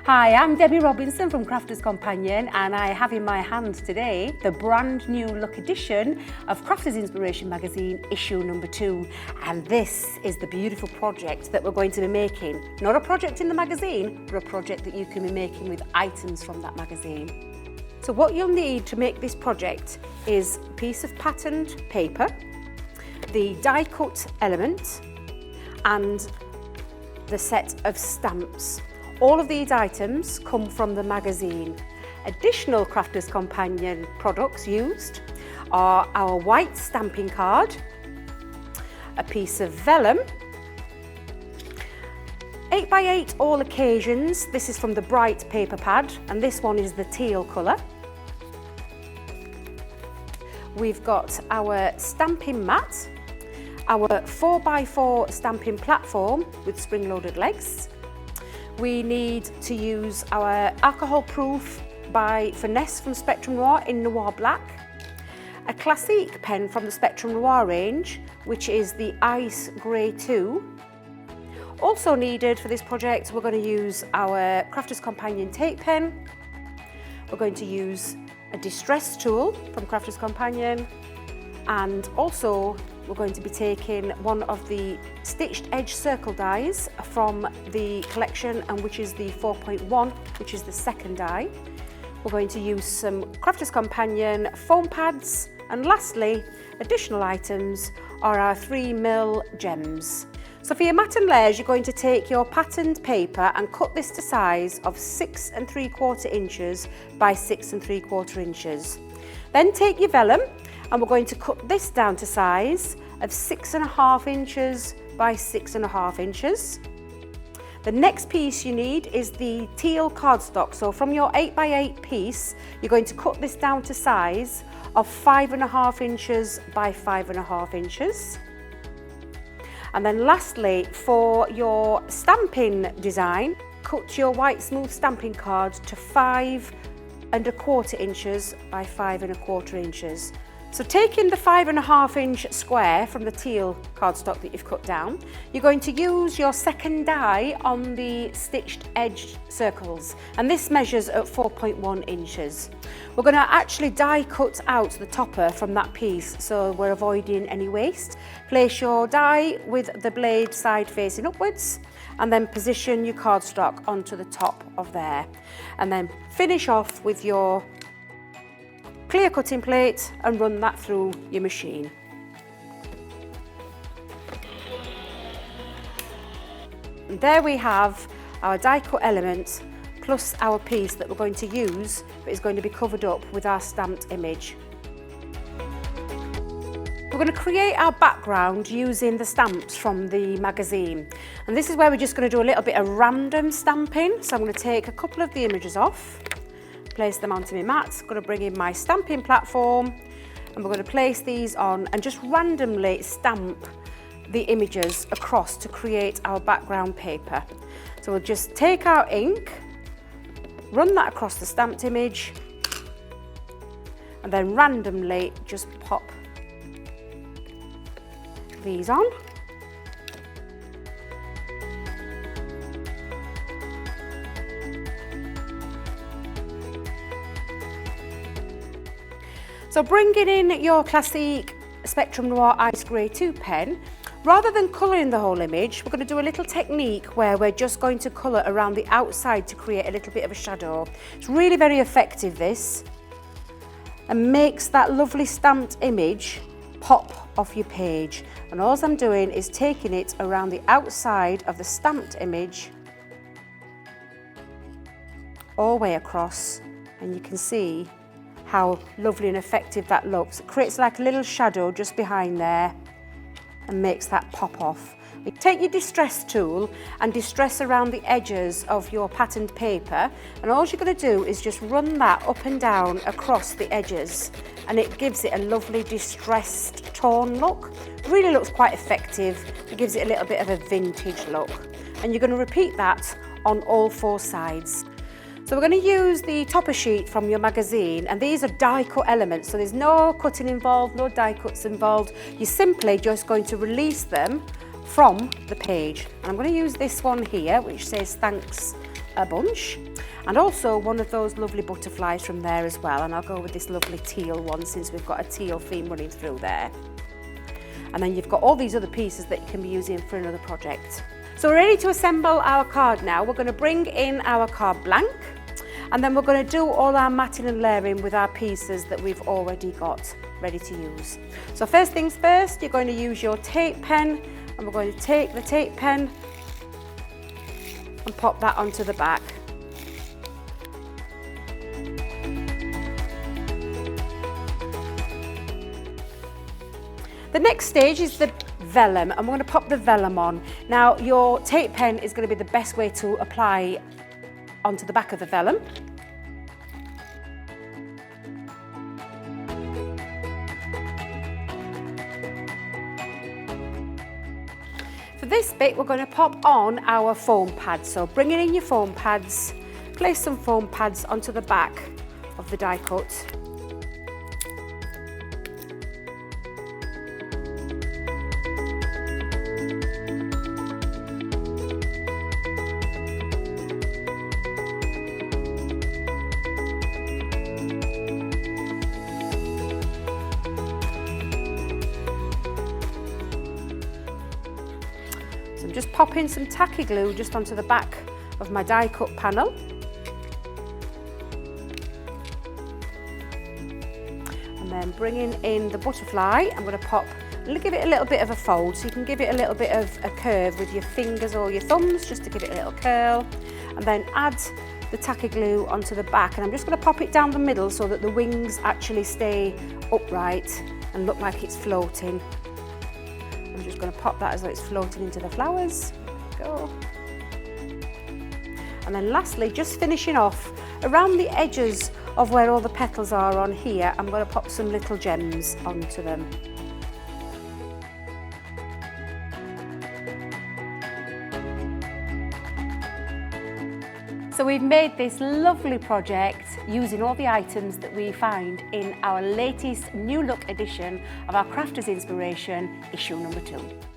Hi, I'm Debbie Robinson from Crafters Companion, and I have in my hand today the brand new look edition of Crafters Inspiration Magazine issue number 2. And this is the beautiful project that we're going to be making. Not a project in the magazine, but a project that you can be making with items from that magazine. So what you'll need to make this project is a piece of patterned paper, the die cut element, and the set of stamps. All of these items come from the magazine. Additional Crafters Companion products used are our white stamping card, a piece of vellum, 8x8 all occasions. This is from the bright paper pad, and this one is the teal colour. We've got our stamping mat, our 4x4 stamping platform with spring-loaded legs. We need to use our alcohol proof by Finesse from Spectrum Noir in Noir Black, a Classique pen from the Spectrum Noir range, which is the Ice Grey 2. Also needed for this project, we're going to use our Crafters Companion tape pen. We're going to use a distress tool from Crafters Companion, and also we're going to be taking one of the stitched edge circle dies from the collection, and which is the 4.1, which is the second die. We're going to use some Crafters Companion foam pads, and lastly, additional items are our 3mm gems. So for your mat and layers, you're going to take your patterned paper and cut this to size of 6 3/4 inches by 6 3/4 inches. Then take your vellum, and we're going to cut this down to size of 6.5 inches by 6.5 inches. The next piece you need is the teal cardstock. So from your 8x8 piece, you're going to cut this down to size of 5.5 inches by 5.5 inches. And then lastly, for your stamping design, cut your white smooth stamping card to 5 1/4 inches by 5 1/4 inches. So taking the 5.5 inch square from the teal cardstock that you've cut down, you're going to use your second die on the stitched edge circles, and this measures at 4.1 inches. We're going to actually die cut out the topper from that piece, so we're avoiding any waste. Place your die with the blade side facing upwards, and then position your cardstock onto the top of there, and then finish off with your clear cutting plate and run that through your machine. And there we have our die cut element plus our piece that we're going to use, but is going to be covered up with our stamped image. We're going to create our background using the stamps from the magazine, and this is where we're just going to do a little bit of random stamping. So I'm going to take a couple of the images off, place them onto my mat. I'm going to bring in my stamping platform, and we're going to place these on and just randomly stamp the images across to create our background paper. So we'll just take our ink, run that across the stamped image, and then randomly just pop these on. So bringing in your Classique Spectrum Noir Ice Grey 2 pen, rather than colouring the whole image, we're going to do a little technique where we're just going to colour around the outside to create a little bit of a shadow. It's really very effective, this, and makes that lovely stamped image pop off your page. And all I'm doing is taking it around the outside of the stamped image all the way across, and you can see how lovely and effective that looks. It creates like a little shadow just behind there and makes that pop off. You take your distress tool and distress around the edges of your patterned paper, and all you're going to do is just run that up and down across the edges, and it gives it a lovely distressed torn look. It really looks quite effective. It gives it a little bit of a vintage look, and you're going to repeat that on all 4 sides. So we're going to use the topper sheet from your magazine, and these are die cut elements, so there's no cutting involved, no die cuts involved. You're simply just going to release them from the page. And I'm going to use this one here, which says thanks a bunch. And also one of those lovely butterflies from there as well, and I'll go with this lovely teal one since we've got a teal theme running through there. And then you've got all these other pieces that you can be using for another project. So we're ready to assemble our card now. We're going to bring in our card blank, and then we're going to do all our matting and layering with our pieces that we've already got ready to use. So first things first, you're going to use your tape pen, and we're going to take the tape pen and pop that onto the back. The next stage is the vellum, and we're going to pop the vellum on. Now your tape pen is going to be the best way to apply onto the back of the vellum. For this bit, we're going to pop on our foam pads. So bringing in your foam pads, place some foam pads onto the back of the die cut. I'm just popping some tacky glue just onto the back of my die cut panel. And then bringing in the butterfly, I'm going to give it a little bit of a fold, so you can give it a little bit of a curve with your fingers or your thumbs just to give it a little curl. And then add the tacky glue onto the back, and I'm just going to pop it down the middle so that the wings actually stay upright and look like it's floating. I'm just going to pop that as though it's floating into the flowers. There we go. And then lastly, just finishing off around the edges of where all the petals are on here, I'm going to pop some little gems onto them. So we've made this lovely project using all the items that we find in our latest new look edition of our Crafters Inspiration issue number 2.